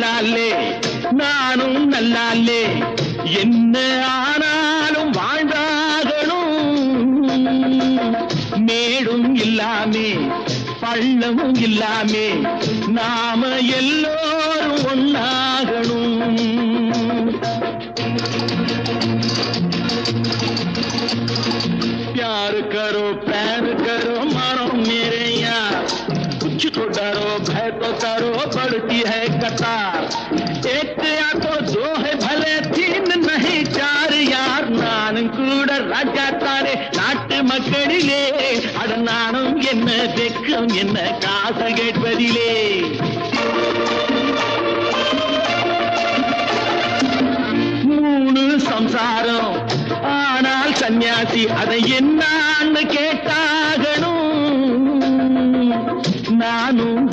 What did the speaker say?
நல்லாலே நானும் நல்லாலே என்ன ஆனாலும் வாழ்ந்தாகணும் மேடும் இல்லாமே பள்ளமும் இல்லாமே நாம எல்லோரும் ஒன்னாகணும் प्यार करो प्यार करो मानो मेरे यार कुछ तो डरो भय तो करो बढ़ती है कतार एक या तो दो है भले तीन नहीं चार यार नाனும் கூட ராஜா தானே நாட்டு மக்களிலே அட நானும் என்ன வெக்கம் என்ன காசு கேட்பதிலே மூணு சம்சாரம் ஆனால் சன்னியாசி அதை என்னான்னு கேட்டாகணும் நானும்